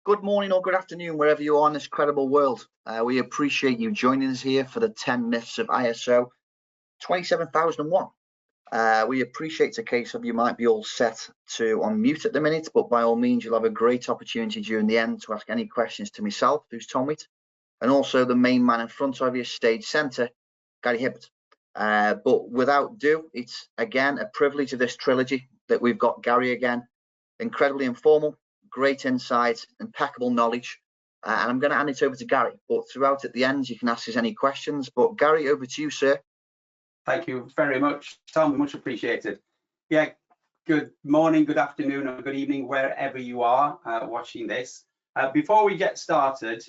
Good morning or good afternoon, wherever you are in this credible world. We appreciate you joining us here for the 10 Myths of ISO 27001. We appreciate the case of you might be all set to unmute at the minute, but by all means, you'll have a great opportunity during the end to ask any questions to myself, who's Tom Wheat, and also the main man in front of you, stage centre, Gary Hibberd. But without ado, it's again a privilege of this trilogy that we've got Gary again, incredibly informal, great insight, impeccable knowledge, and I'm going to hand it over to Gary, but throughout at the end you can ask us any questions. But Gary, over to you, sir. Thank you very much, Tom, much appreciated. Yeah, good morning, good afternoon, or good evening, wherever you are watching this. Before we get started,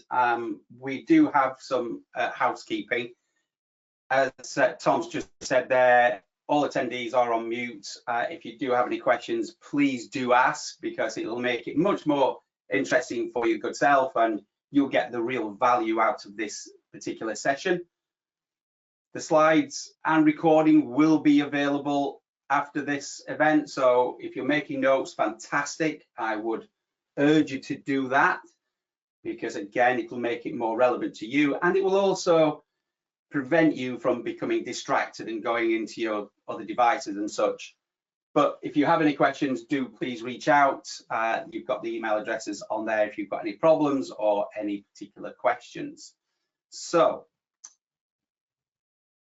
we do have some housekeeping. As Tom's just said there, all attendees are on mute. If you do have any questions, please do ask, because it will make it much more interesting for your good self, and you'll get the real value out of this particular session. The slides and recording will be available after this event, so if you're making notes, fantastic. I would urge you to do that, because again, it will make it more relevant to you, and it will also prevent you from becoming distracted and going into your other devices and such. But if you have any questions, do please reach out. You've got the email addresses on there if you've got any problems or any particular questions. So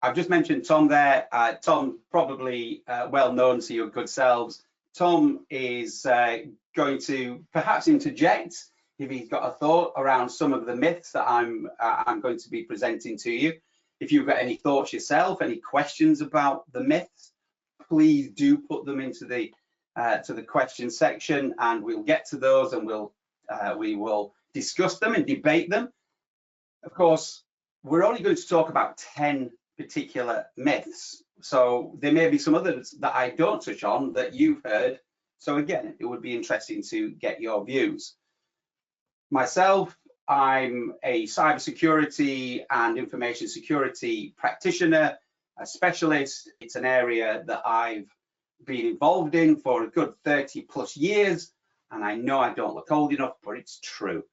I've just mentioned Tom there. Tom, probably well known to your good selves. Tom is going to perhaps interject if he's got a thought around some of the myths that I'm going to be presenting to you. If you've got any thoughts yourself, any questions about the myths, please do put them into the to the question section, and we'll get to those, and we will discuss them and debate them. Of course, we're only going to talk about 10 particular myths, so there may be some others that I don't touch on that you've heard. So again, it would be interesting to get your views. Myself, I'm a cybersecurity and information security practitioner, a specialist. It's an area that I've been involved in for a good 30+ years, and I know I don't look old enough, but it's true.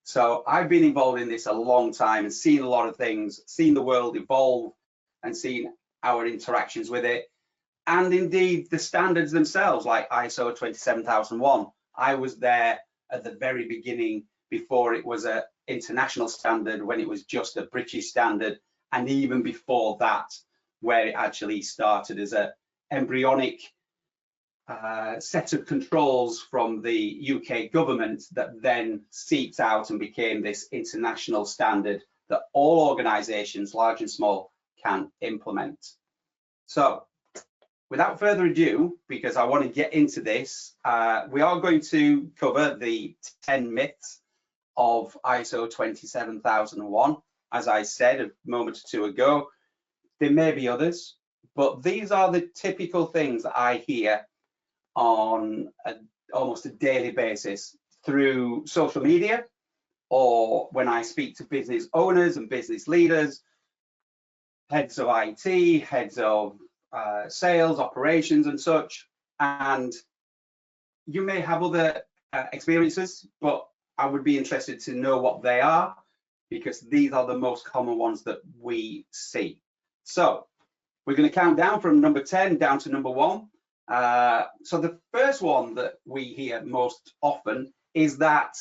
So I've been involved in this a long time and seen a lot of things, seen the world evolve and seen our interactions with it, and indeed the standards themselves, like ISO 27001. I was there at the very beginning, before it was an international standard, when it was just a British standard, and even before that, where it actually started as an embryonic set of controls from the UK government that then seeped out and became this international standard that all organisations, large and small, can implement. So without further ado, because I want to get into this, we are going to cover the 10 myths of ISO 27001. As I said a moment or two ago, there may be others, but these are the typical things that I hear on almost a daily basis through social media, or when I speak to business owners and business leaders, heads of IT, heads of sales, operations and such. And you may have other experiences, but I would be interested to know what they are, because these are the most common ones that we see. So we're going to count down from number 10 down to number 1. So the first one that we hear most often is that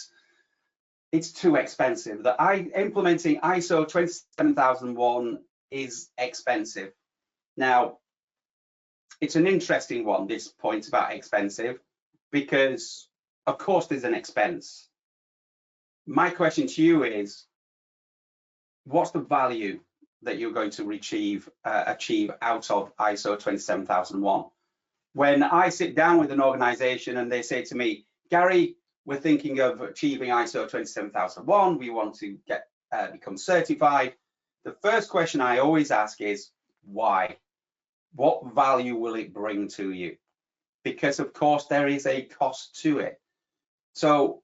it's too expensive, that implementing ISO 27001 is expensive. Now, it's an interesting one, this point about expensive, because of course there's an expense. My question to you is, what's the value that you're going to achieve out of ISO 27001? When I sit down with an organization and they say to me, Gary, we're thinking of achieving ISO 27001, we want to become certified, the first question I always ask is, why? What value will it bring to you? Because of course there is a cost to it. So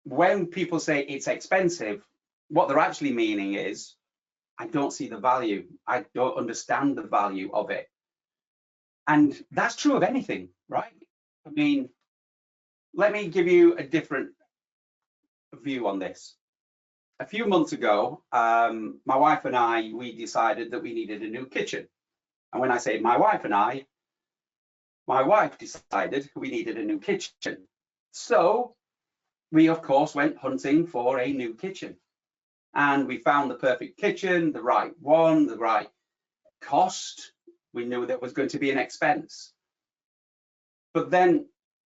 when people say it's expensive, what they're actually meaning is, I don't see the value. I don't understand the value of it. And that's true of anything, right? I mean, let me give you a different view on this. A few months ago, my wife and I, we decided that we needed a new kitchen. And when I say my wife and I, my wife decided we needed a new kitchen. So we, of course, went hunting for a new kitchen. And we found the perfect kitchen, the right one, the right cost. We knew there was going to be an expense. But then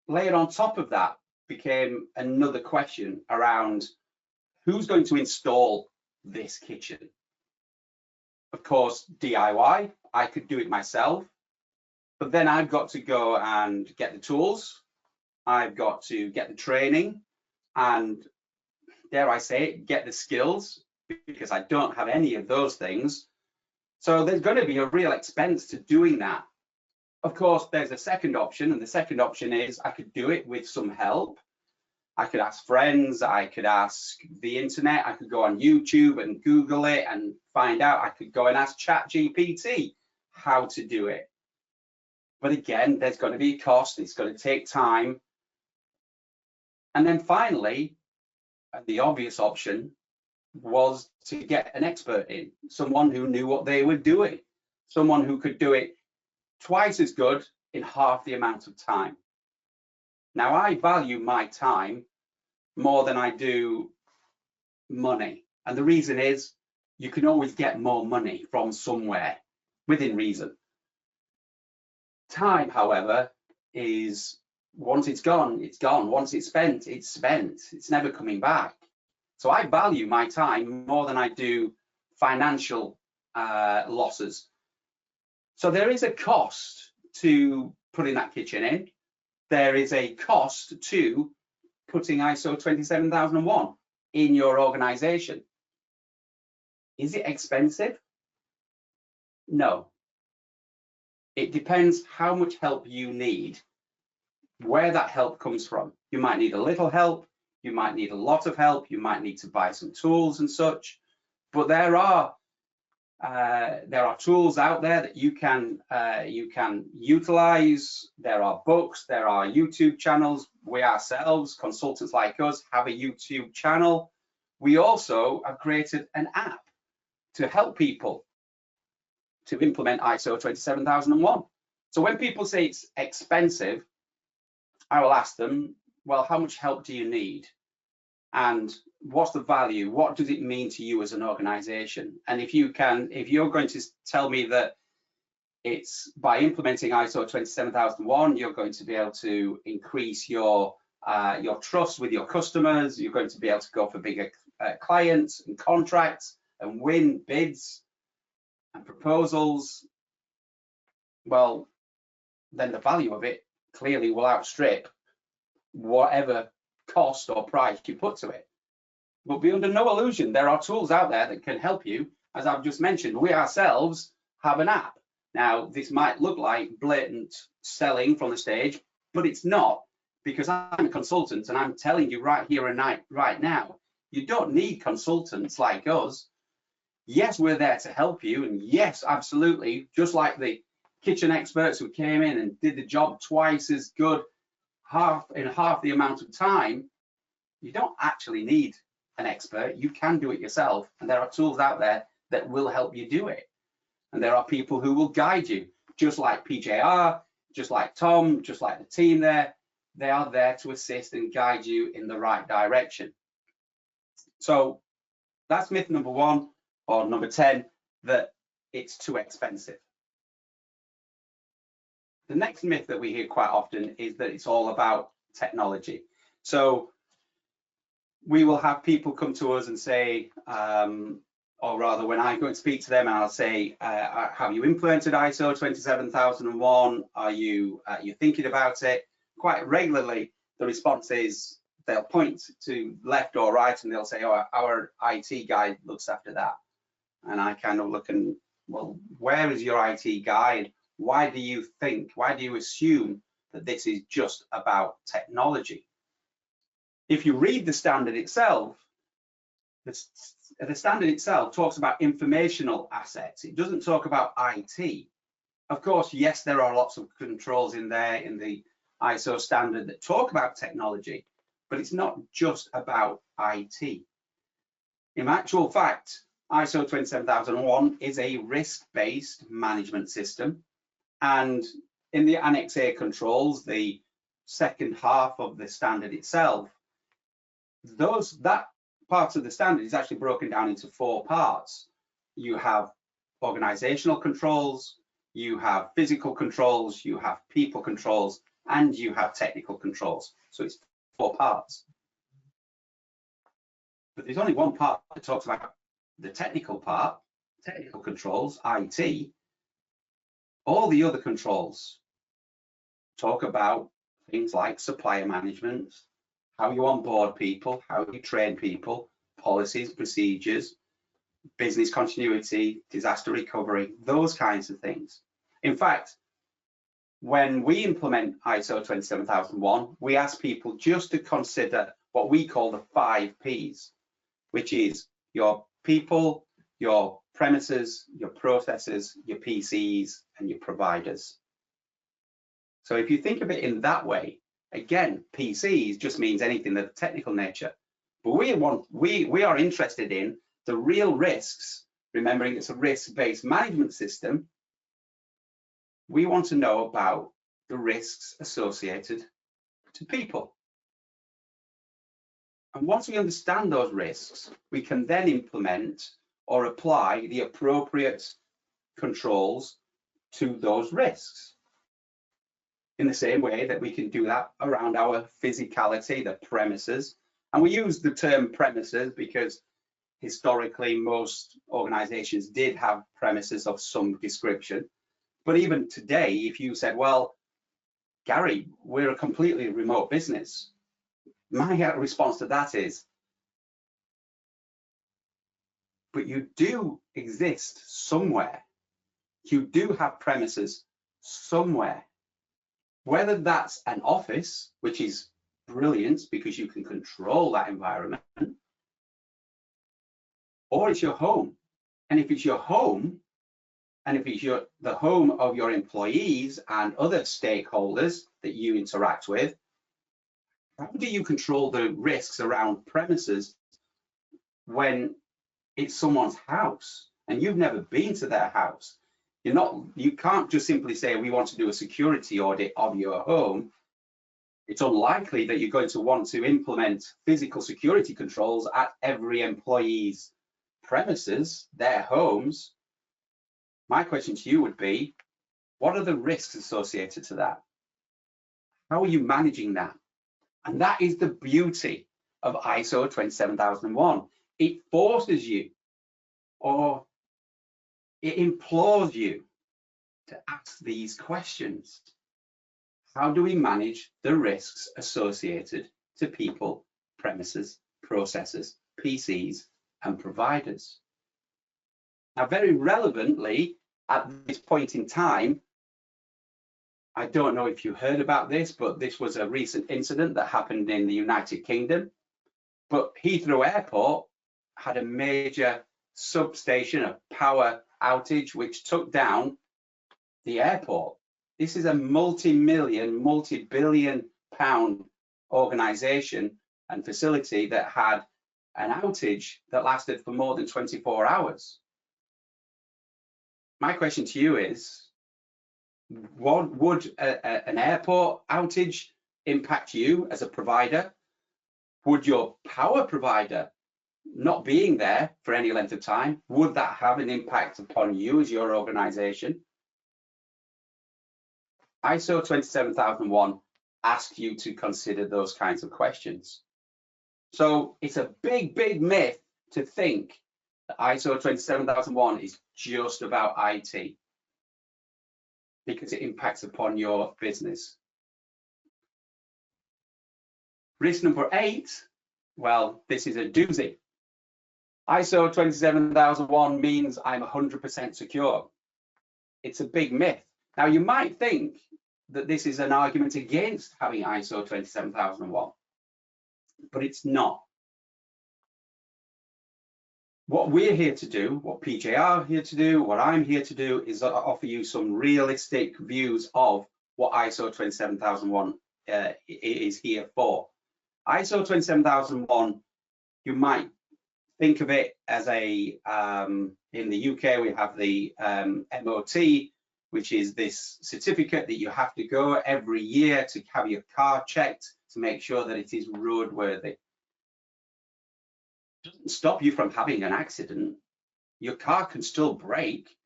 layered on top of that became another question around who's going to install this kitchen. Of course, DIY, I could do it myself, but then I've got to go and get the tools. I've got to get the training and, dare I say it, get the skills, because I don't have any of those things. So there's going to be a real expense to doing that. Of course, there's a second option, and the second option is I could do it with some help. I could ask friends, I could ask the internet, I could go on YouTube and Google it and find out. I could go and ask ChatGPT how to do it. But again, there's going to be a cost, it's going to take time. And then finally, the obvious option was to get an expert in, someone who knew what they were doing, someone who could do it twice as good in half the amount of time. Now, I value my time more than I do money. And the reason is you can always get more money from somewhere within reason. Time, however, is once it's gone, it's gone. Once it's spent, it's spent. It's never coming back. So I value my time more than I do financial losses. So there is a cost to putting that kitchen in. There is a cost to putting ISO 27001 in your organization. Is it expensive? No. It depends how much help you need, where that help comes from. You might need a little help, you might need a lot of help, you might need to buy some tools and such, but there are tools out there that you can utilize. There are books, there are YouTube channels. We ourselves, consultants like us, have a YouTube channel. We also have created an app to help people to implement ISO 27001. So when people say it's expensive, I will ask them, well, how much help do you need? And what's the value? What does it mean to you as an organization? And if you're going to tell me that it's by implementing ISO 27001, you're going to be able to increase your trust with your customers, you're going to be able to go for bigger clients and contracts and win bids and proposals, well, then the value of it clearly will outstrip whatever cost or price you put to it. But be under no illusion, there are tools out there that can help you. As I've just mentioned, we ourselves have an app. Now, this might look like blatant selling from the stage, but it's not, because I'm a consultant and I'm telling you right here and right now, you don't need consultants like us. Yes, we're there to help you, and yes, absolutely, just like the kitchen experts who came in and did the job twice as good, in half the amount of time. You don't actually need an expert. You can do it yourself, and there are tools out there that will help you do it. And there are people who will guide you, just like PJR, just like Tom, just like the team there. They are there to assist and guide you in the right direction. So that's myth number 1, or number 10, that it's too expensive. The next myth that we hear quite often is that it's all about technology. So we will have people come to us and say, or rather when I go and speak to them, and I'll say, have you implemented ISO 27001? Are you thinking about it? Quite regularly, the response is they'll point to left or right and they'll say, oh, our IT guy looks after that. And I kind of look and, well, where is your IT guy? Why do you assume that this is just about technology? If you read the standard itself, the standard itself talks about informational assets. It doesn't talk about IT. Of course, yes, there are lots of controls in there in the ISO standard that talk about technology, but it's not just about IT. In actual fact, ISO 27001 is a risk-based management system, and in the Annex A controls, the second half of the standard itself, that part of the standard is actually broken down into 4 parts. You have organizational controls, you have physical controls, you have people controls, and you have technical controls. So it's 4 parts. But there's only one part that talks about the technical part, technical controls, IT. All the other controls talk about things like supplier management, how you onboard people, how you train people, policies, procedures, business continuity, disaster recovery, those kinds of things. In fact, when we implement ISO 27001, we ask people just to consider what we call the 5 Ps, which is your people, your premises, your processes, your PCs, and your providers. So if you think of it in that way, again, PCs just means anything that's technical nature. But we are interested in the real risks, remembering it's a risk-based management system. We want to know about the risks associated to people. And once we understand those risks, we can then implement or apply the appropriate controls to those risks. In the same way that we can do that around our physicality, the premises. And we use the term premises because historically most organizations did have premises of some description. But even today, if you said, well, Gary, we're a completely remote business, my response to that is, but you do exist somewhere. You do have premises somewhere. Whether that's an office, which is brilliant because you can control that environment, or it's your home. And if it's your home, and if it's the home of your employees and other stakeholders that you interact with, how do you control the risks around premises when it's someone's house and you've never been to their house? You can't just simply say, we want to do a security audit of your home. It's unlikely that you're going to want to implement physical security controls at every employee's premises, their homes. My question to you would be, what are the risks associated to that? How are you managing that? And that is the beauty of ISO 27001. It forces you, or it implores you to ask these questions. How do we manage the risks associated to people, premises, processes, PCs, and providers? Now, very relevantly, at this point in time, I don't know if you heard about this, but this was a recent incident that happened in the United Kingdom. But Heathrow Airport had a major substation, a power outage, which took down the airport. This is a multi-million, multi-billion pound organization and facility that had an outage that lasted for more than 24 hours. My question to you is, what would an airport outage impact you as a provider? Would your power provider not being there for any length of time, would that have an impact upon you as your organization? ISO 27001 asks you to consider those kinds of questions. So it's a big, big myth to think that ISO 27001 is just about IT, because it impacts upon your business. Risk number 8, well, this is a doozy. ISO 27001 means I'm 100% secure. It's a big myth. Now, you might think that this is an argument against having ISO 27001, but it's not. What we're here to do, what PJ are here to do, what I'm here to do is offer you some realistic views of what ISO 27001 is here for. ISO 27001, you might think of it as a, in the UK, we have the MOT, which is this certificate that you have to go every year to have your car checked to make sure that it is roadworthy. It doesn't stop you from having an accident. Your car can still break,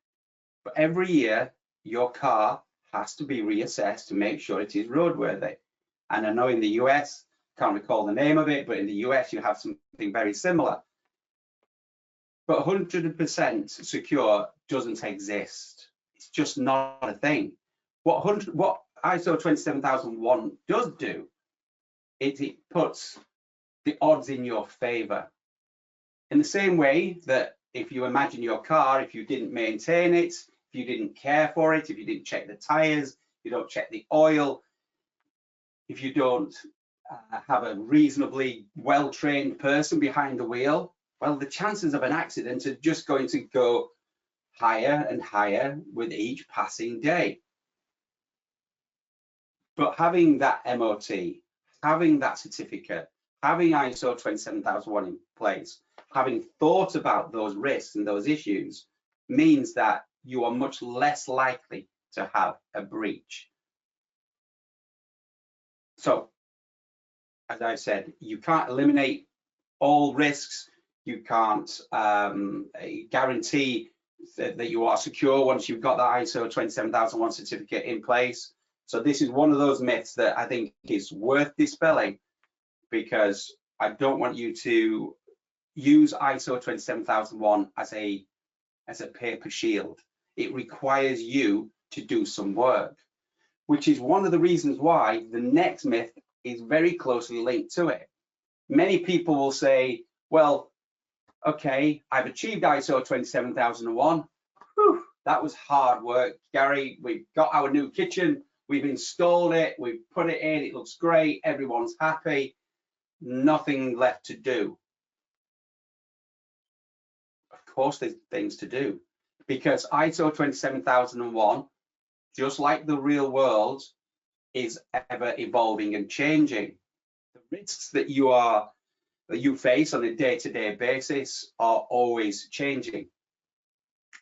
but every year your car has to be reassessed to make sure it is roadworthy. And I know in the US, can't recall the name of it, but in the US you have something very similar. But 100% secure doesn't exist. It's just not a thing. What ISO 27001 does do, it puts the odds in your favor. In the same way that if you imagine your car, if you didn't maintain it, if you didn't care for it, if you didn't check the tires, you don't check the oil, if you don't have a reasonably well-trained person behind the wheel, well, the chances of an accident are just going to go higher and higher with each passing day. But having that MOT, having that certificate, having ISO 27001 in place, having thought about those risks and those issues means that you are much less likely to have a breach. So, as I said, you can't eliminate all risks. You can't guarantee that you are secure once you've got that ISO 27001 certificate in place. So this is one of those myths that I think is worth dispelling, because I don't want you to use ISO 27001 as a paper shield. It requires you to do some work, which is one of the reasons why the next myth is very closely linked to it. Many people will say, well, okay, I've achieved ISO 27001. Whew, that was hard work, Gary. We've got our new kitchen, we've installed it, we've put it in, it looks great, everyone's happy, nothing left to do. Of course there's things to do, because ISO 27001, just like the real world, is ever evolving and changing. The risks that you face on a day-to-day basis are always changing.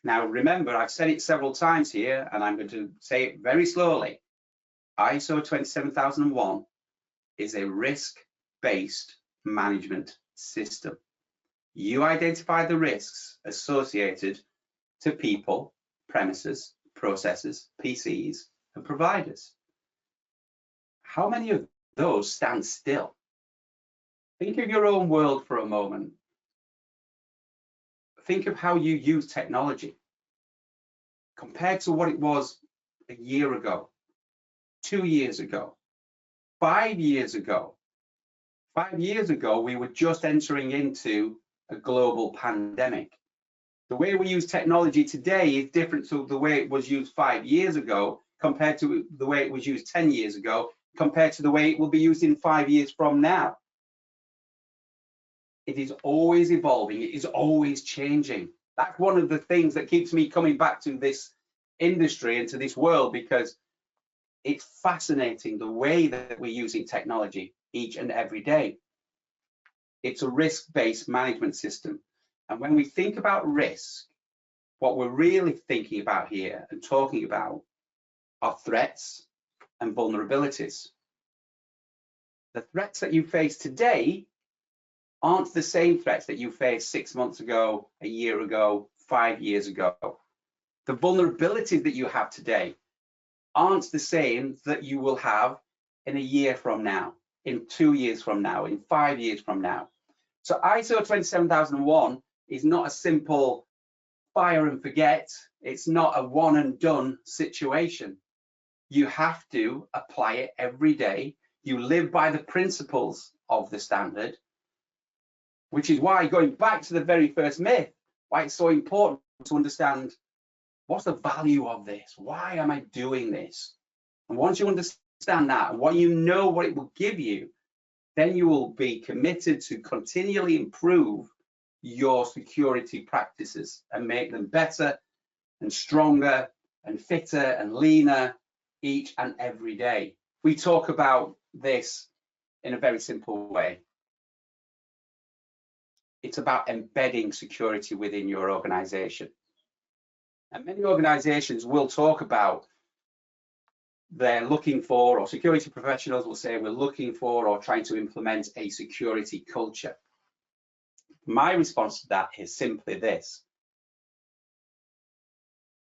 Now remember, I've said it several times here, and I'm going to say it very slowly. ISO 27001 is a risk-based management system. You identify the risks associated to people, premises, processes, PCs, and providers. How many of those stand still? Think of your own world for a moment. Think of how you use technology compared to what it was a year ago, 2 years ago, 5 years ago. 5 years ago, we were just entering into a global pandemic. The way we use technology today is different to the way it was used 5 years ago, compared to the way it was used 10 years ago, compared to the way it will be used in 5 years from now. It is always evolving, it is always changing. That's one of the things that keeps me coming back to this industry and to this world, because it's fascinating the way that we're using technology each and every day. It's a risk-based management system. And when we think about risk, what we're really thinking about here and talking about are threats and vulnerabilities. The threats that you face today aren't the same threats that you faced 6 months ago, a year ago, 5 years ago. The vulnerabilities that you have today aren't the same that you will have in a year from now, in 2 years from now, in 5 years from now. So ISO 27001 is not a simple fire and forget. It's not a one and done situation. You have to apply it every day. You live by the principles of the standard, which is why, going back to the very first myth, why it's so important to understand what's the value of this? Why am I doing this? And once you understand that, and what you know what it will give you, then you will be committed to continually improve your security practices and make them better and stronger and fitter and leaner each and every day. We talk about this in a very simple way. It's about embedding security within your organization. And many organizations will talk about they're looking for, or security professionals will say we're looking for or trying to implement a security culture. My response to that is simply this.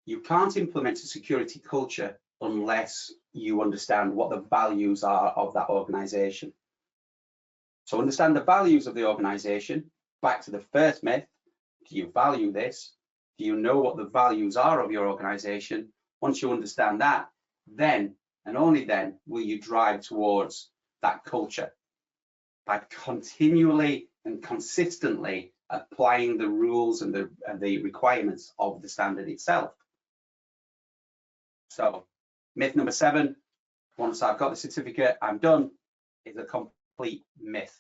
You can't implement a security culture unless you understand what the values are of that organization. So understand the values of the organization. Back to the first myth, do you value this? Do you know what the values are of your organization? Once you understand that, then and only then will you drive towards that culture by continually and consistently applying the rules and the requirements of the standard itself. So myth number 7, once I've got the certificate, I'm done, is a complete myth.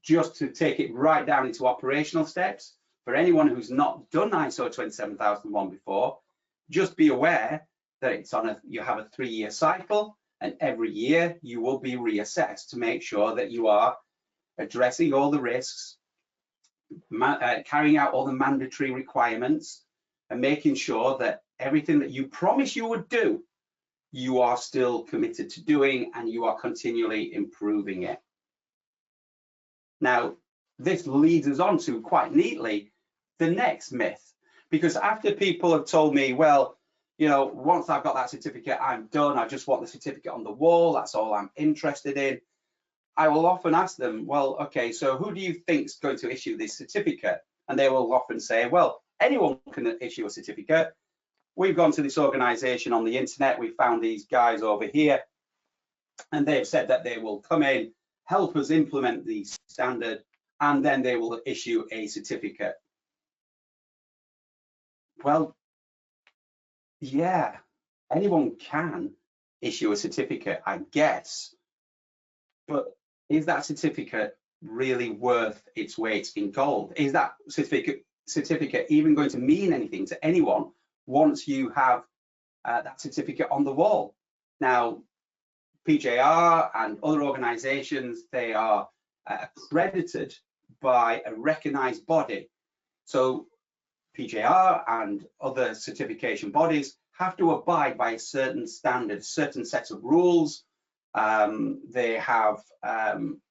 Just to take it right down into operational steps, for anyone who's not done ISO 27001 before, just be aware that it's on you have a 3-year cycle, and every year you will be reassessed to make sure that you are addressing all the risks, carrying out all the mandatory requirements, and making sure that everything that you promise you would do, you are still committed to doing, and you are continually improving it. Now, this leads us on to quite neatly the next myth, because after people have told me, well, you know, once I've got that certificate, I'm done. I just want the certificate on the wall. That's all I'm interested in. I will often ask them, well, okay, so who do you think is going to issue this certificate? And they will often say, well, anyone can issue a certificate. We've gone to this organization on the internet. We found these guys over here, and they've said that they will come in, help us implement the standard, and then they will issue a certificate. Well, yeah, anyone can issue a certificate, I guess, but is that certificate really worth its weight in gold? Is that certificate even going to mean anything to anyone once you have that certificate on the wall? Now, PJR and other organizations, they are accredited by a recognized body. So PJR and other certification bodies have to abide by a certain standard, certain sets of rules. They have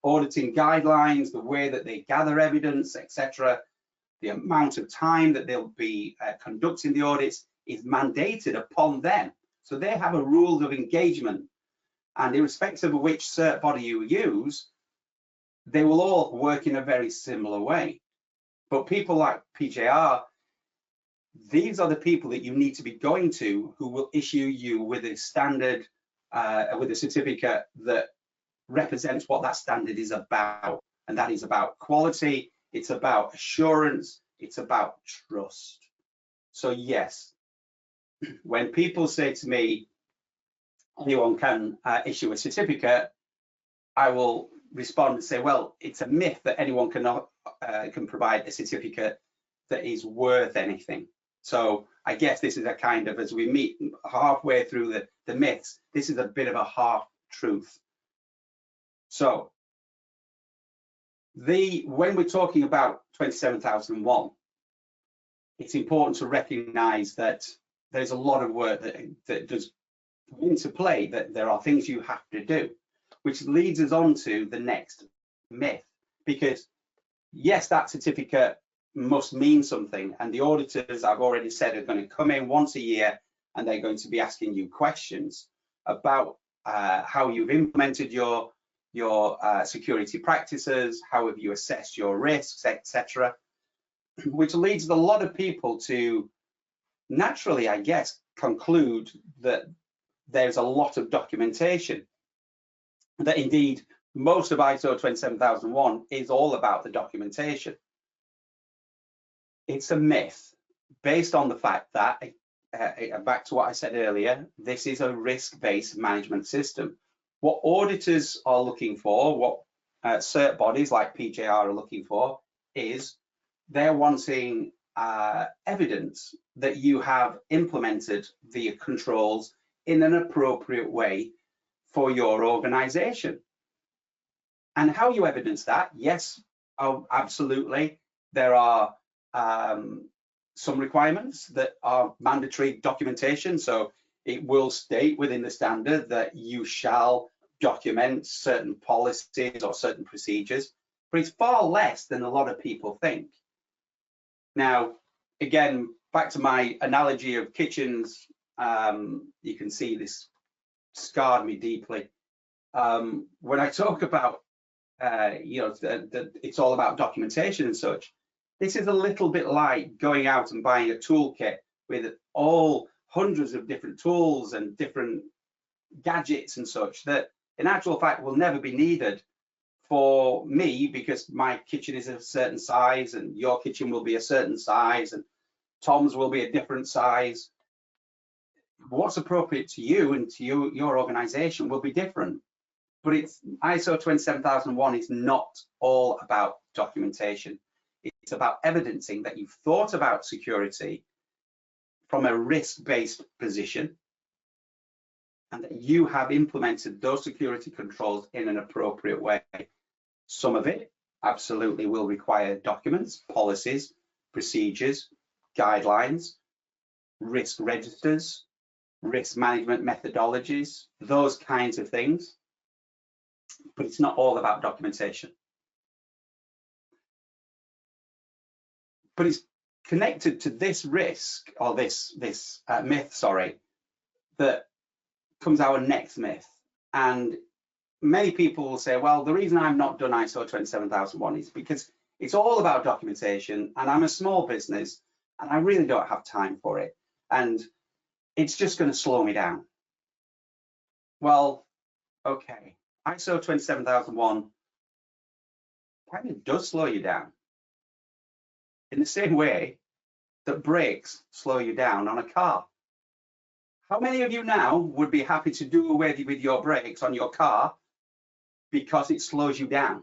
auditing guidelines, the way that they gather evidence, etc. The amount of time that they'll be conducting the audits is mandated upon them. So they have a rule of engagement, and irrespective of which cert body you use, they will all work in a very similar way. But people like PJR, these are the people that you need to be going to who will issue you with a standard, with a certificate that represents what that standard is about. And that is about quality, it's about assurance, it's about trust. So yes, when people say to me, anyone can issue a certificate, I will respond and say, well, it's a myth that anyone can provide a certificate that is worth anything. So I guess this is a kind of, as we meet halfway through the myths, this is a bit of a half truth. So when we're talking about 27001, it's important to recognize that there's a lot of work that does come into play, that there are things you have to do, which leads us on to the next myth. Because yes, that certificate must mean something, and the auditors, I've already said, are going to come in once a year, and they're going to be asking you questions about how you've implemented your security practices, how have you assessed your risks, etc., which leads a lot of people to naturally, I guess, conclude that there's a lot of documentation, that indeed most of ISO 27001 is all about the documentation. It's a myth based on the fact that, back to what I said earlier, this is a risk-based management system. What auditors are looking for, what cert bodies like PJR are looking for, is they're wanting evidence that you have implemented the controls in an appropriate way for your organization. And how you evidence that? Yes, oh, absolutely. There are some requirements that are mandatory documentation. So it will state within the standard that you shall document certain policies or certain procedures, but it's far less than a lot of people think. Now, again, back to my analogy of kitchens, you can see this scarred me deeply. When I talk about, it's all about documentation and such, this is a little bit like going out and buying a toolkit with all hundreds of different tools and different gadgets and such that in actual fact will never be needed for me, because my kitchen is a certain size and your kitchen will be a certain size and Tom's will be a different size. What's appropriate to you and to your organization will be different. But it's ISO 27001 is not all about documentation. It's about evidencing that you've thought about security from a risk-based position and that you have implemented those security controls in an appropriate way. Some of it absolutely will require documents, policies, procedures, guidelines, risk registers, risk management methodologies, those kinds of things. But it's not all about documentation. But it's connected to this risk, or this myth, sorry, that comes our next myth. And many people will say, well, the reason I've not done ISO 27001 is because it's all about documentation and I'm a small business and I really don't have time for it. And it's just going to slow me down. Well, okay, ISO 27001 kind of does slow you down in the same way that brakes slow you down on a car. How many of you now would be happy to do away with your brakes on your car because it slows you down?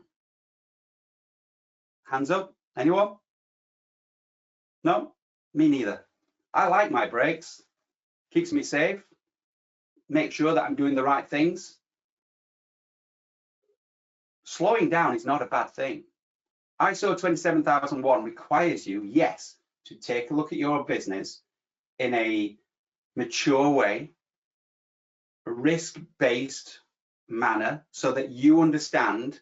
Hands up, anyone? No, me neither. I like my brakes, keeps me safe, make sure that I'm doing the right things. Slowing down is not a bad thing. ISO 27001 requires you, yes, to take a look at your business in a mature way, risk-based manner, so that you understand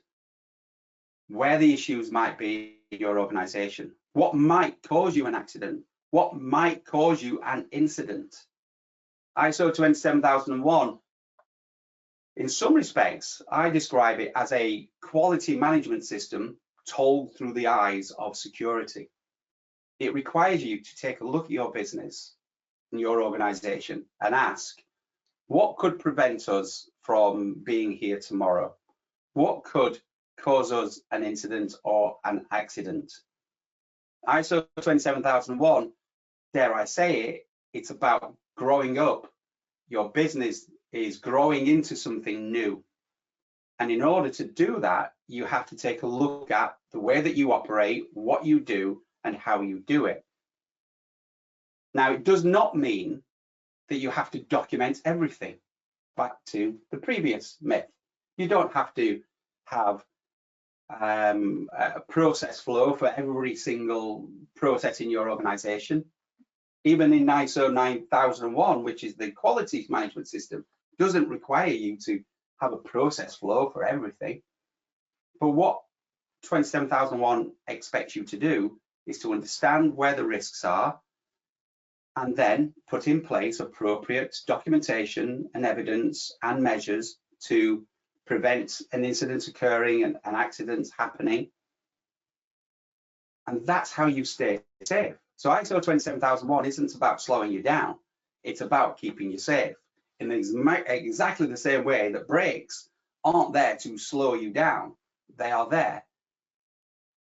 where the issues might be in your organization, what might cause you an accident, what might cause you an incident. ISO 27001, in some respects, I describe it as a quality management system told through the eyes of security. It requires you to take a look at your business and your organization and ask, what could prevent us from being here tomorrow? What could cause us an incident or an accident? ISO 27001, dare I say it, it's about growing up. Your business is growing into something new. And in order to do that, you have to take a look at the way that you operate, what you do, and how you do it. Now, it does not mean that you have to document everything. Back to the previous myth. You don't have to have a process flow for every single process in your organization. Even in ISO 9001, which is the quality management system, doesn't require you to have a process flow for everything. But what 27001 expects you to do is to understand where the risks are and then put in place appropriate documentation and evidence and measures to prevent an incident occurring and accidents happening. And that's how you stay safe. So ISO 27001 isn't about slowing you down. It's about keeping you safe in exactly the same way that brakes aren't there to slow you down. They are there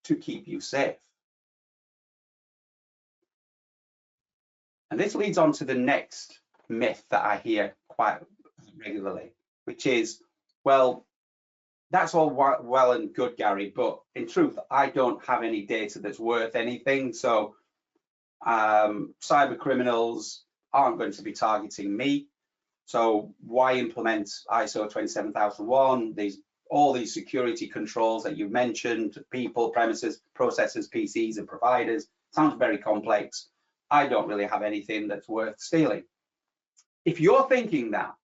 to keep you safe. And this leads on to the next myth that I hear quite regularly, which is, well, that's all well and good, Gary, but in truth, I don't have any data that's worth anything. So cyber criminals aren't going to be targeting me. So why implement ISO 27001? These all these security controls that you've mentioned, people, premises, processors, PCs, and providers. Sounds very complex. I don't really have anything that's worth stealing. If you're thinking that,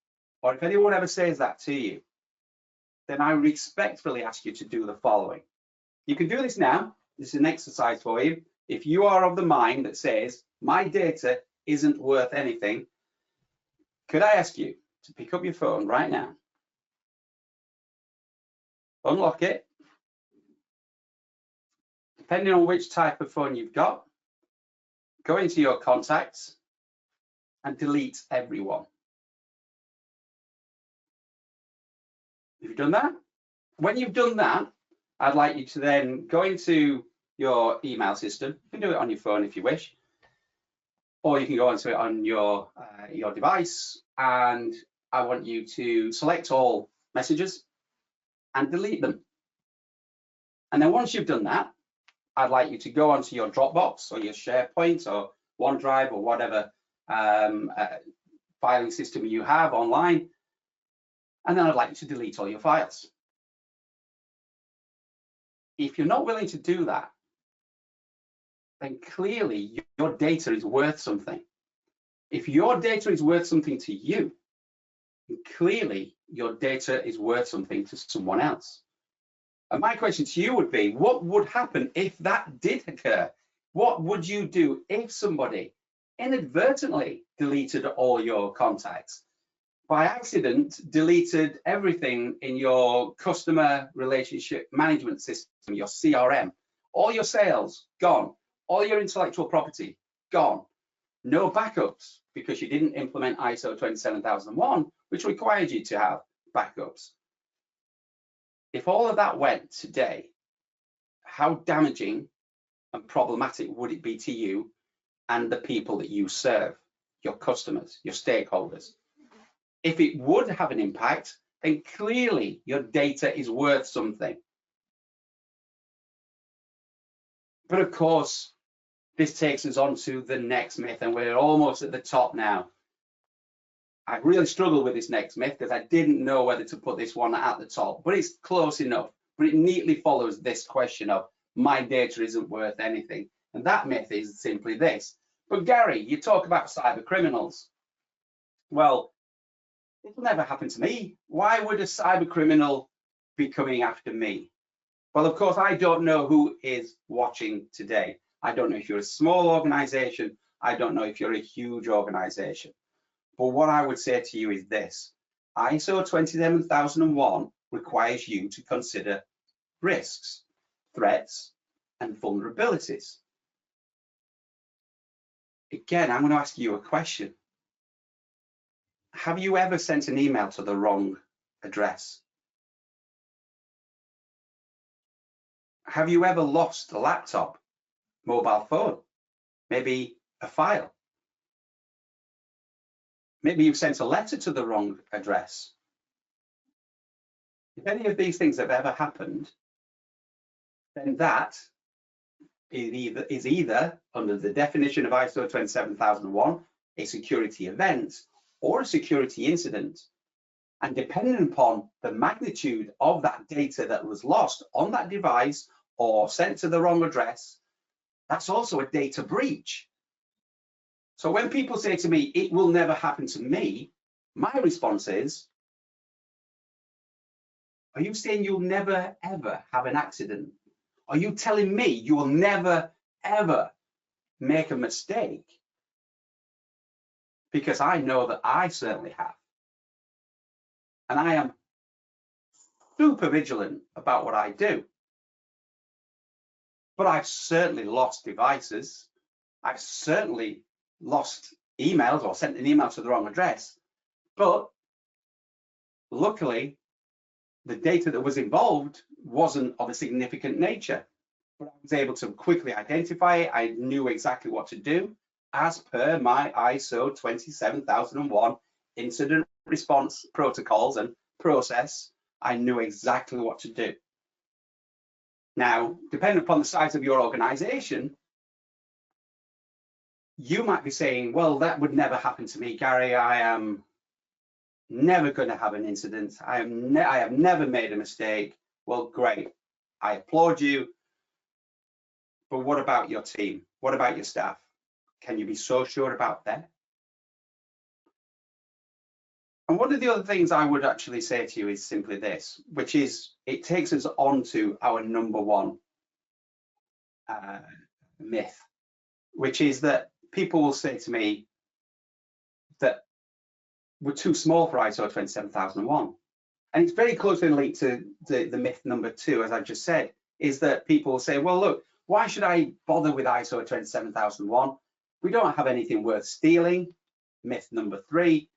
or if anyone ever says that to you, then I respectfully ask you to do the following. You can do this now. This is an exercise for you. If you are of the mind that says, my data isn't worth anything, could I ask you to pick up your phone right now, unlock it, depending on which type of phone you've got, go into your contacts and delete everyone. Have you done that? When you've done that, I'd like you to then go into your email system. You can do it on your phone if you wish, or you can go into it on your device, and I want you to select all messages and delete them. And then once you've done that, I'd like you to go onto your Dropbox or your SharePoint or OneDrive or whatever filing system you have online, and then I'd like you to delete all your files. If you're not willing to do that, then clearly your data is worth something. If your data is worth something to you, then clearly your data is worth something to someone else. And my question to you would be, what would happen if that did occur? What would you do if somebody inadvertently deleted all your contacts? By accident, deleted everything in your customer relationship management system, your CRM, all your sales, gone, all your intellectual property, gone, no backups because you didn't implement ISO 27001, which required you to have backups. If all of that went today, how damaging and problematic would it be to you and the people that you serve, your customers, your stakeholders? If it would have an impact, then clearly your data is worth something. But of course, this takes us on to the next myth, and we're almost at the top now. I really struggled with this next myth because I didn't know whether to put this one at the top, but it's close enough. But it neatly follows this question of my data isn't worth anything. And that myth is simply this. But Gary, you talk about cyber criminals. Well, it'll never happen to me. Why would a cyber criminal be coming after me? Well, of course, I don't know who is watching today. I don't know if you're a small organization. I don't know if you're a huge organization. But what I would say to you is this. ISO 27001 requires you to consider risks, threats, and vulnerabilities. Again, I'm going to ask you a question. Have you ever sent an email to the wrong address? Have you ever lost a laptop, mobile phone, maybe a file? Maybe you've sent a letter to the wrong address. If any of these things have ever happened, then that is either under the definition of ISO 27001, a security event or a security incident. And depending upon the magnitude of that data that was lost on that device or sent to the wrong address, that's also a data breach. So when people say to me, it will never happen to me, my response is, are you saying you'll never, ever have an accident? Are you telling me you will never, ever make a mistake? Because I know that I certainly have. And I am super vigilant about what I do. But I've certainly lost devices. I've certainly lost emails or sent an email to the wrong address. But luckily, the data that was involved wasn't of a significant nature. But I was able to quickly identify it. I knew exactly what to do as per my ISO 27001 incident response protocols and process. I knew exactly what to do. Now, depending upon the size of your organization, you might be saying, well, that would never happen to me, Gary. I am never going to have an incident. I have never made a mistake. Well, great. I applaud you. But what about your team? What about your staff? Can you be so sure about them? And one of the other things I would actually say to you is simply this, which is it takes us on to our number one myth, which is that people will say to me that we're too small for ISO 27001. And it's very closely linked to the myth number 2, as I just said, is that people say, well, look, why should I bother with ISO 27001? We don't have anything worth stealing, myth number 3,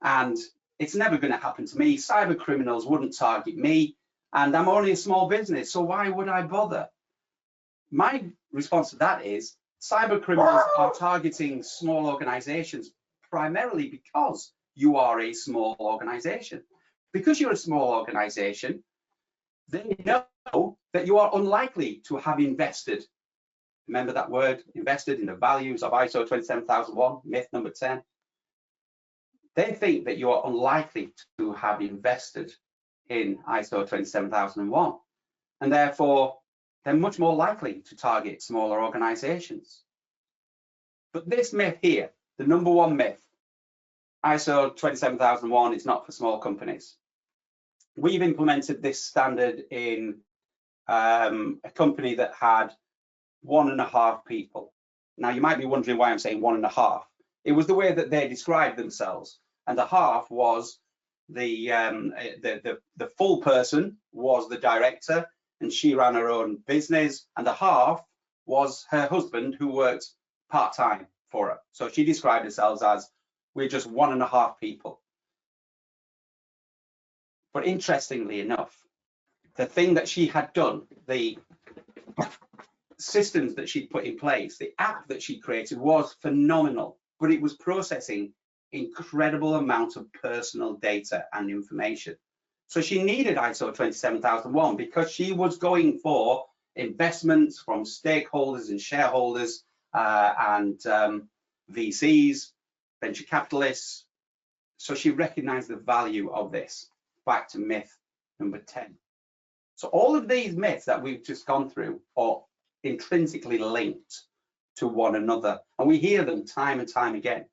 and it's never going to happen to me. Cyber criminals wouldn't target me, and I'm only a small business, so why would I bother? My response to that is cyber criminals are targeting small organizations primarily because you are a small organization. Because you're a small organization, they know that you are unlikely to have invested. Remember that word, invested in the values of ISO 27001, myth number 10. They think that you are unlikely to have invested in ISO 27001, and therefore they're much more likely to target smaller organizations. But this myth here, the number 1 myth, ISO 27001 is not for small companies. We've implemented this standard in a company that had 1.5 people. Now you might be wondering why I'm saying 1.5. It was the way that they described themselves, and the half was the full person was the director, and she ran her own business, and the half was her husband who worked part-time for her. So she described herself as, we're just 1.5 people. But interestingly enough, the thing that she had done, the systems that she'd put in place, the app that she created was phenomenal, but it was processing incredible amounts of personal data and information. So she needed ISO 27001 because she was going for investments from stakeholders and shareholders and VCs, venture capitalists. So she recognized the value of this. Back to myth number 10. So all of these myths that we've just gone through are intrinsically linked to one another, and we hear them time and time again.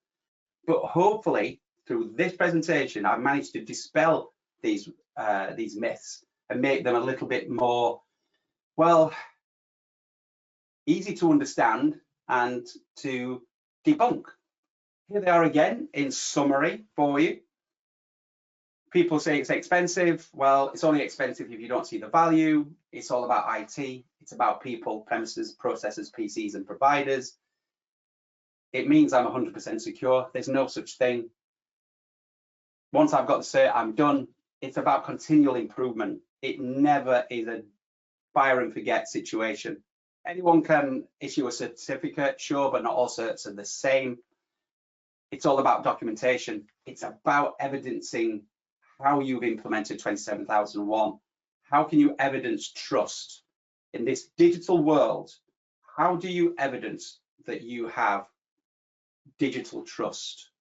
But hopefully through this presentation, I've managed to dispel these myths and make them a little bit more, well, easy to understand and to debunk. Here they are again in summary for you. People say it's expensive. Well, it's only expensive if you don't see the value. It's all about IT. It's about people, premises, processes, PCs, and providers. It means I'm 100% secure. There's no such thing. Once I've got the cert, I'm done. It's about continual improvement. It never is a fire and forget situation. Anyone can issue a certificate, sure, but not all certs are the same. It's all about documentation. It's about evidencing how you've implemented 27001. How can you evidence trust in this digital world? How do you evidence that you have digital trust?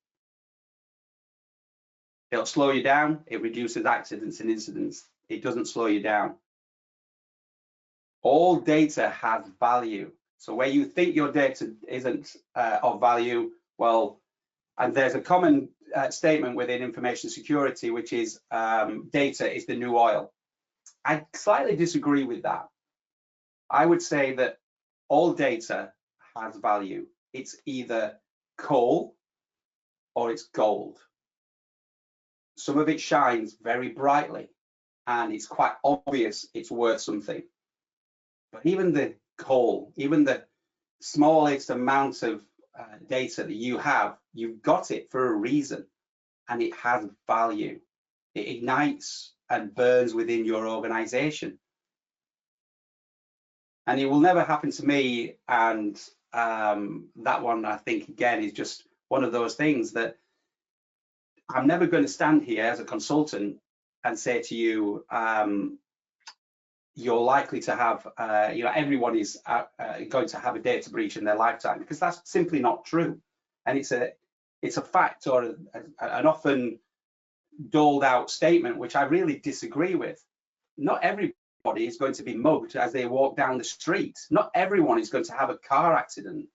It'll slow you down. It reduces accidents and incidents. It doesn't slow you down. All data has value. So where you think your data isn't of value, well, and there's a common statement within information security, which is data is the new oil. I slightly disagree with that. I would say that all data has value. It's either coal or it's gold. Some of it shines very brightly and it's quite obvious it's worth something. But even the coal, even the smallest amount of data that you have, you've got it for a reason and it has value. It ignites and burns within your organization. And it will never happen to me. And that one, I think, again, is just one of those things that I'm never going to stand here as a consultant and say to you, you're likely to have, everyone is going to have a data breach in their lifetime, because that's simply not true. And it's a fact or an often doled out statement, which I really disagree with. Not everybody is going to be mugged as they walk down the street. Not everyone is going to have a car accident.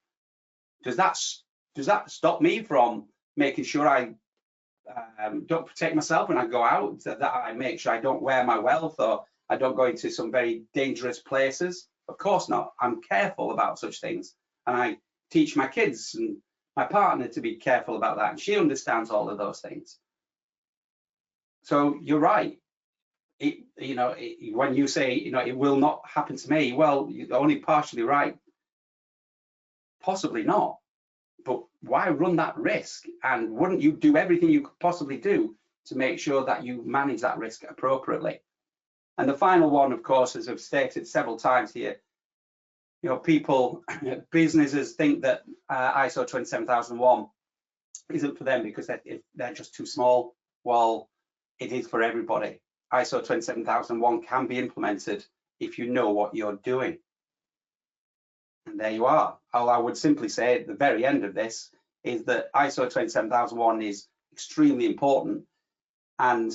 Does that stop me from making sure I don't protect myself when I go out, that I make sure I don't wear my wealth, or I don't go into some very dangerous places? Of course not. I'm careful about such things, and I teach my kids and my partner to be careful about that, and she understands all of those things. So you're right. When you say, it will not happen to me, well, you're only partially right. Possibly not. But why run that risk? And wouldn't you do everything you could possibly do to make sure that you manage that risk appropriately? And the final one, of course, as I've stated several times here, businesses think that ISO 27001 isn't for them because they're just too small. Well, it is for everybody. ISO 27001 can be implemented if you know what you're doing. And there you are. All I would simply say at the very end of this is that ISO 27001 is extremely important. And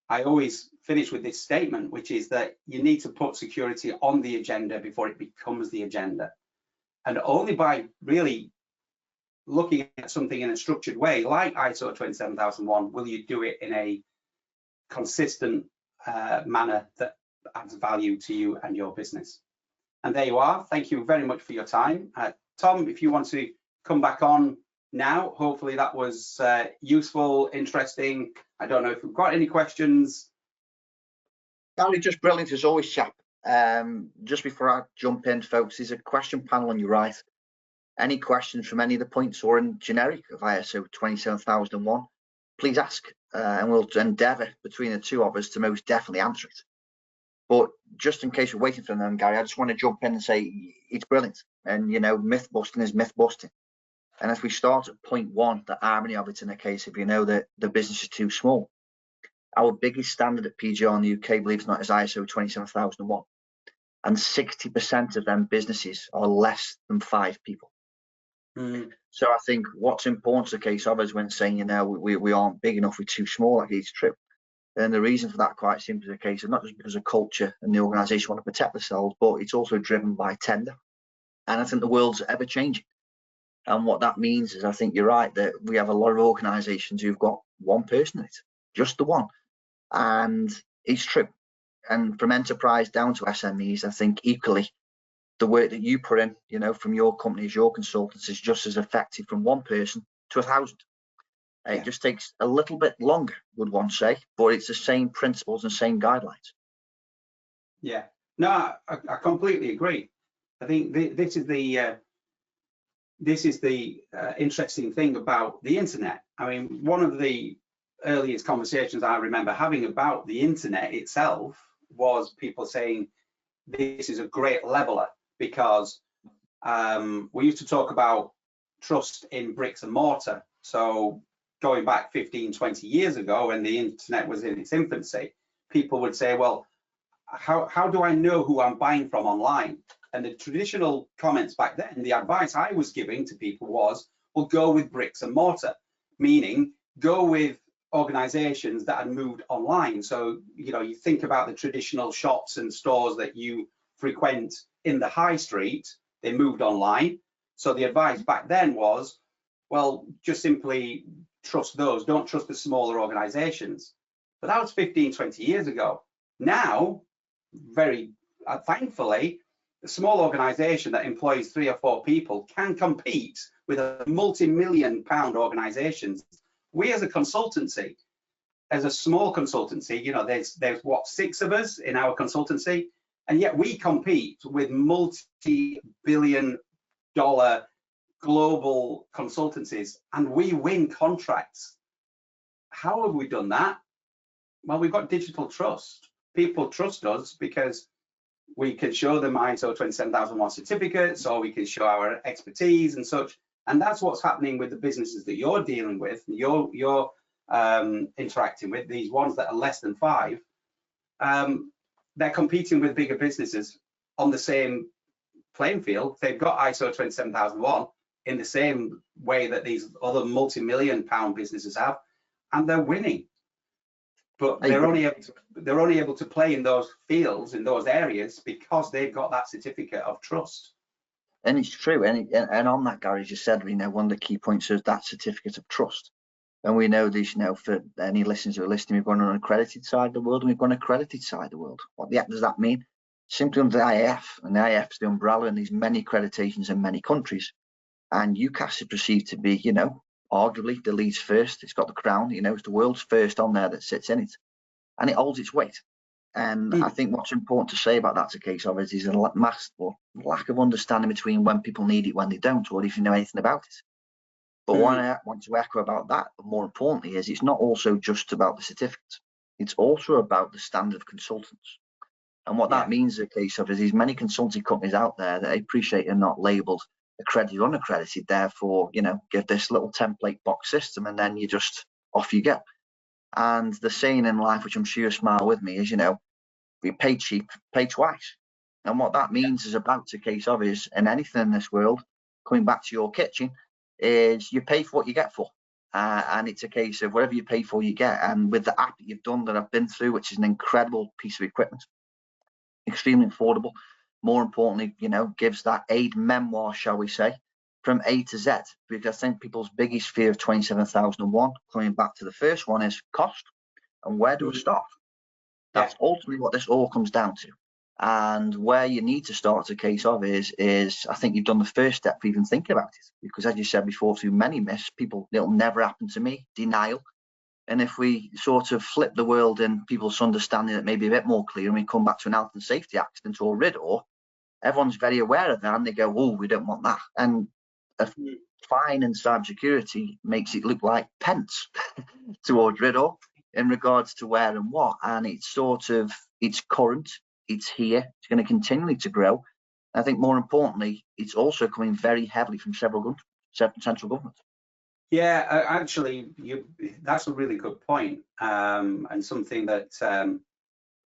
I always finish with this statement, which is that you need to put security on the agenda before it becomes the agenda. And only by really looking at something in a structured way, like ISO 27001, will you do it in a consistent manner that adds value to you and your business. And there you are. Thank you very much for your time. Tom, if you want to come back on now, hopefully that was useful, interesting. I don't know if we've got any questions. Gary, just brilliant as always, chap. Just before I jump in, folks, there's a question panel on your right. Any questions from any of the points or in generic of ISO 27001, please ask, and we'll endeavour between the two of us to most definitely answer it. But just in case we're waiting for them, Gary, I just want to jump in and say it's brilliant. And, myth busting is myth busting. And if we start at point one, the irony of it in the case if that the business is too small. Our biggest standard at PGR in the UK, believe it or not, is ISO 27001. And 60% of them businesses are less than 5 people. So I think what's important to the case of is when saying, we aren't big enough, we're too small, like it's true. And the reason for that quite simply is the case of not just because of culture and the organisation want to protect themselves, but it's also driven by tender. And I think the world's ever changing. And what that means is, I think you're right, that we have a lot of organisations who've got one person in it, just the one. And it's true. And from enterprise down to SMEs, I think equally, the work that you put in, from your companies, your consultants, is just as effective from one person to 1,000. It just takes a little bit longer, would one say, but it's the same principles and same guidelines. Yeah, no, I completely agree. I think this is the interesting thing about the internet. I mean, one of the earliest conversations I remember having about the internet itself was people saying this is a great leveler, because we used to talk about trust in bricks and mortar. So going back 15, 20 years ago, when the internet was in its infancy, people would say, well, how do I know who I'm buying from online? And the traditional comments back then, the advice I was giving to people was, well, go with bricks and mortar, meaning go with organizations that had moved online. So, you think about the traditional shops and stores that you frequent in the high street, they moved online. So the advice back then was, well, just simply trust those, don't trust the smaller organizations. But that was 15, 20 years ago. Now, very thankfully, a small organization that employs 3 or 4 people can compete with a multi-million-pound organizations. We as a consultancy, as a small consultancy, there's what, 6 of us in our consultancy, and yet we compete with multi-billion-dollar global consultancies, and we win contracts. How have we done that? Well, we've got digital trust. People trust us because we can show them ISO 27001 certificates, or we can show our expertise and such. And that's what's happening with the businesses that you're dealing with, you're interacting with, these ones that are less than 5. They're competing with bigger businesses on the same playing field. They've got ISO 27001 in the same way that these other multi-million-pound businesses have, and they're winning. but they're only able to play in those fields, in those areas, because they've got that certificate of trust. And it's true. And on that, Gary, as you said, one of the key points is that certificate of trust. And we know this, for any listeners who are listening, we've got an unaccredited side of the world and we've got an accredited side of the world. What the heck does that mean? Simply under the IAF, and the IAF is the umbrella in these many accreditations in many countries. And UCAS is perceived to be, arguably the leads first. It's got the crown, it's the world's first on there that sits in it. And it holds its weight. And I think what's important to say about that's a case of it is a lack of understanding between when people need it, when they don't, or if you know anything about it. But what I want to echo about that, more importantly, is it's not also just about the certificates. It's also about the standard of consultants. And what that means in the case of is many consulting companies out there that I appreciate are not labelled accredited or unaccredited, therefore, give this little template box system and then you just off you go. And the saying in life, which I'm sure you smile with me, is, we pay cheap, pay twice. And what that means is about the case of is, in anything in this world, coming back to your kitchen, is you pay for what you get for. And it's a case of whatever you pay for, you get. And with the app that you've done that I've been through, which is an incredible piece of equipment, extremely affordable, more importantly, gives that aid memoir, shall we say, from A to Z, because I think people's biggest fear of 27,001, coming back to the first one, is cost. And where do we start? That's ultimately what this all comes down to. And where you need to start a case of is I think you've done the first step for even thinking about it, because as you said before, through many myths, it'll never happen to me, denial. And if we sort of flip the world in people's understanding that may be a bit more clear, and we come back to an health and safety accident or RIDDOR, everyone's very aware of that and they go, oh, we don't want that. And a fine in cybersecurity makes it look like pence towards RIDDOR in regards to where and what. And it's it's current, it's here, it's going to continually to grow. I think more importantly, it's also coming very heavily from several central governments. Yeah, actually, that's a really good point, and something that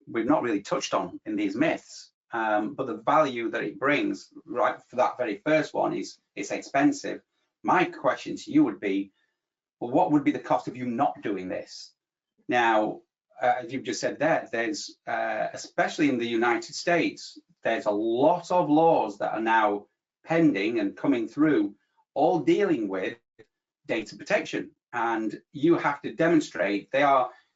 we've not really touched on in these myths. But the value that it brings, right, for that very first one is it's expensive. My question to you would be, well, what would be the cost of you not doing this? Now, as you've just said there's, especially in the United States, there's a lot of laws that are now pending and coming through, all dealing with data protection. And you have to demonstrate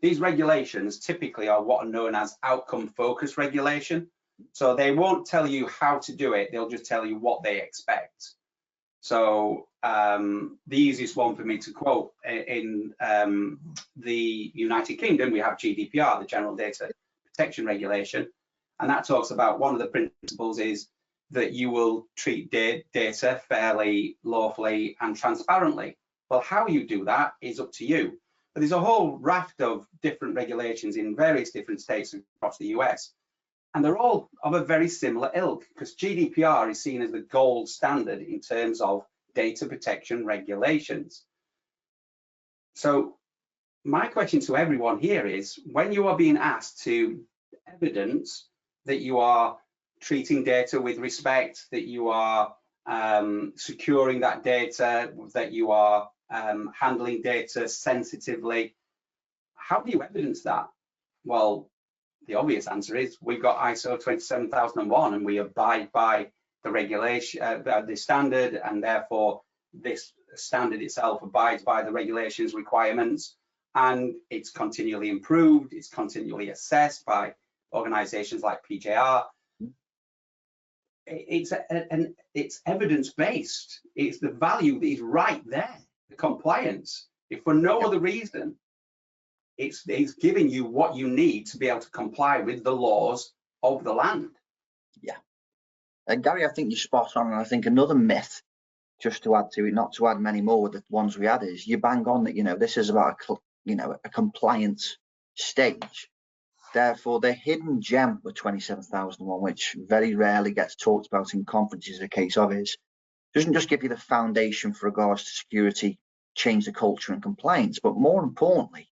these regulations typically are what are known as outcome focused regulation. So they won't tell you how to do it, they'll just tell you what they expect. So the easiest one for me to quote, in the United Kingdom, we have GDPR, the General Data Protection Regulation, and that talks about one of the principles is that you will treat data fairly, lawfully, and transparently. Well, how you do that is up to you. But there's a whole raft of different regulations in various different states across the US. And they're all of a very similar ilk, because GDPR is seen as the gold standard in terms of data protection regulations. So my question to everyone here is, when you are being asked to evidence that you are treating data with respect, that you are securing that data, that you are handling data sensitively, how do you evidence that? Well, the obvious answer is we've got ISO 27001 and we abide by the regulation, the standard, and therefore this standard itself abides by the regulations requirements, and it's continually improved, it's continually assessed by organizations like PJR. It's evidence-based. It's the value that is right there, the compliance. If for no other reason, it's giving you what you need to be able to comply with the laws of the land. Yeah. And Gary, I think you're spot on. And I think another myth, just to add to it, not to add many more with the ones we had, is you bang on that, this is about a compliance stage. Therefore, the hidden gem with 27,001, which very rarely gets talked about in conferences, a case of is, doesn't just give you the foundation for regards to security, change the culture and compliance, but more importantly,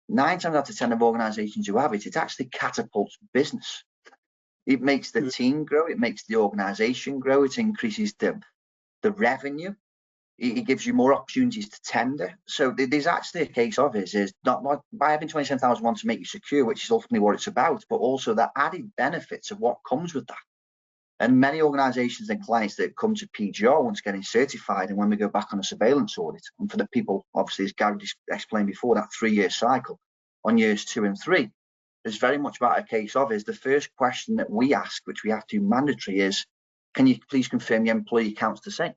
9 times out of 10 of organizations who have it, it actually catapults business. It makes the team grow, it makes the organization grow, it increases the revenue. He gives you more opportunities to tender. So there's actually a case of is not by having 27,001 to make you secure, which is ultimately what it's about, but also the added benefits of what comes with that. And many organizations and clients that come to PGR want to getting certified, and when we go back on a surveillance audit, and for the people, obviously, as Gary explained before, that 3-year cycle on years 2 and 3, there's very much about a case of is the first question that we ask, which we have to mandatory, is, can you please confirm your employee count's the same?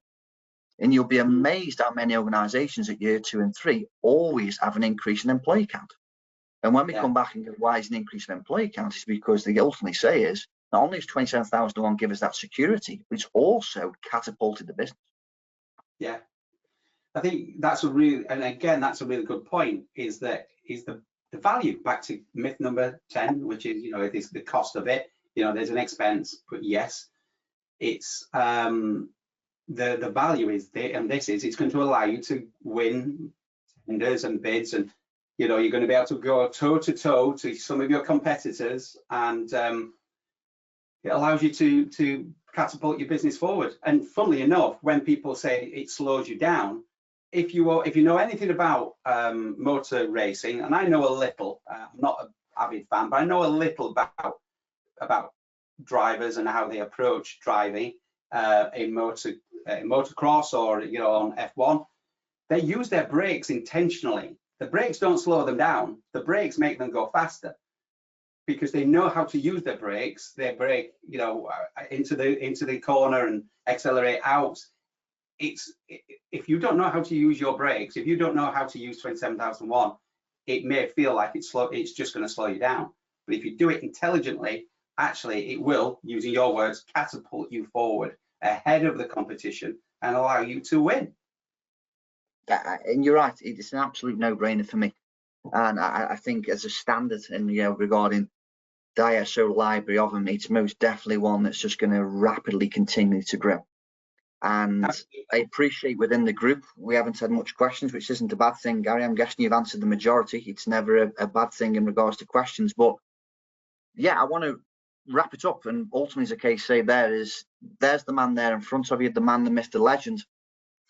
And you'll be amazed how many organizations at year 2 and 3 always have an increase in employee count. And when we come back and go, why is an increase in employee count? It's because they ultimately say is, not only is 27,001 give us that security, but it's also catapulted the business. Yeah, I think that's a really, and again, that's a really good point, is the value, back to myth number 10, which is, it is the cost of it. There's an expense, but yes, it's the value is there, and it's going to allow you to win tenders and bids, and you're going to be able to go toe to toe to some of your competitors, and it allows you to catapult your business forward. And funnily enough, when people say it slows you down, if you know anything about motor racing, and I know a little, I'm not an avid fan, but I know a little about drivers and how they approach driving in motocross or on F1. They use their brakes intentionally. The brakes don't slow them down. The brakes make them go faster, because they know how to use their brakes. They brake, into the corner and accelerate out. If you don't know how to use your brakes, if you don't know how to use 27,001, it may feel like it's just going to slow you down. But if you do it intelligently, actually, it will, using your words, catapult you forward ahead of the competition and allow you to win. And you're right, it's an absolute no-brainer for me. And I think as a standard, and regarding the ISO library of them, it's most definitely one that's just going to rapidly continue to grow. And absolutely. I appreciate within the group we haven't had much questions, which isn't a bad thing, Gary. I'm guessing you've answered the majority. It's never a bad thing in regards to questions, but yeah, I want to wrap it up, and ultimately, as a case say, there's the man there in front of you, the man, the myth, the legend.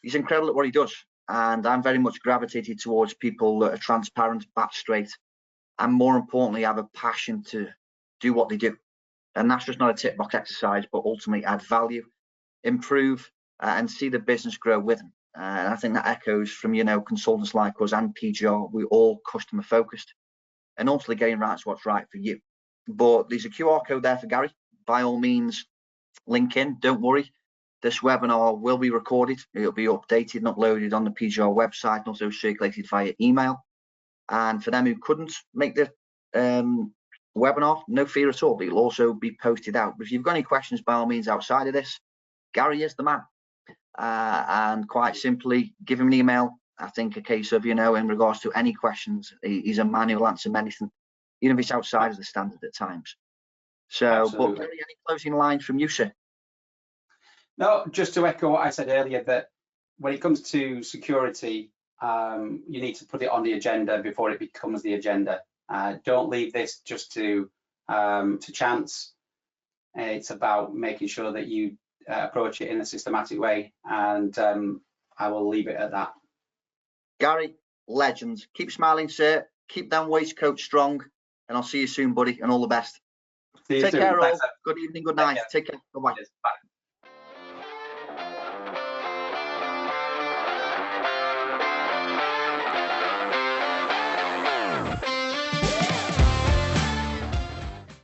He's incredible at what he does, and I'm very much gravitated towards people that are transparent, back straight, and more importantly, have a passion to do what they do. And that's just not a tick box exercise, but ultimately add value, improve, and see the business grow with them. And I think that echoes from consultants like us and PGR. We're all customer focused, and ultimately getting right to what's right for you. But there's a QR code there for Gary. By all means, link in. Don't worry. This webinar will be recorded. It'll be updated and uploaded on the PGR website, and also circulated via email. And for them who couldn't make the webinar, no fear at all. It'll also be posted out. But if you've got any questions, by all means, outside of this, Gary is the man. And quite simply, give him an email. I think a case of, in regards to any questions, he's a man who'll answer anything, even if it's outside of the standard at times. So, absolutely. But any closing lines from you, sir? No, just to echo what I said earlier, that when it comes to security, you need to put it on the agenda before it becomes the agenda. Don't leave this just to chance. It's about making sure that you approach it in a systematic way, and I will leave it at that. Gary, legends. Keep smiling, sir. Keep them waistcoats strong, and I'll see you soon, buddy, and all the best. Take care, all. Good evening, good night. Take care. Bye-bye. Bye.